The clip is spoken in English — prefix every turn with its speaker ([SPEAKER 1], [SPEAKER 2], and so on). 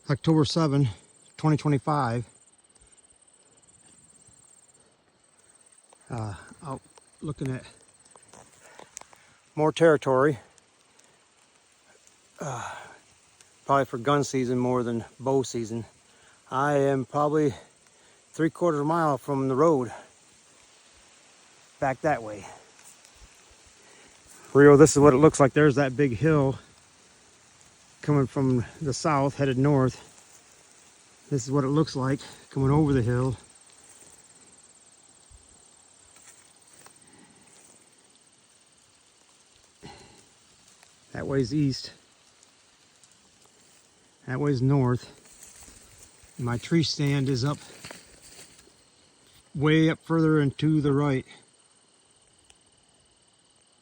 [SPEAKER 1] October 7, 2025. Out looking at more territory. Probably for gun season more than bow season. I am probably 3/4 mile from the road. Back that way. Rio, this is what it looks like. There's that big hill coming from the south, headed north. This is what it looks like coming over the hill. That way's east. That way's north. And my tree stand is up, way up further and to the right.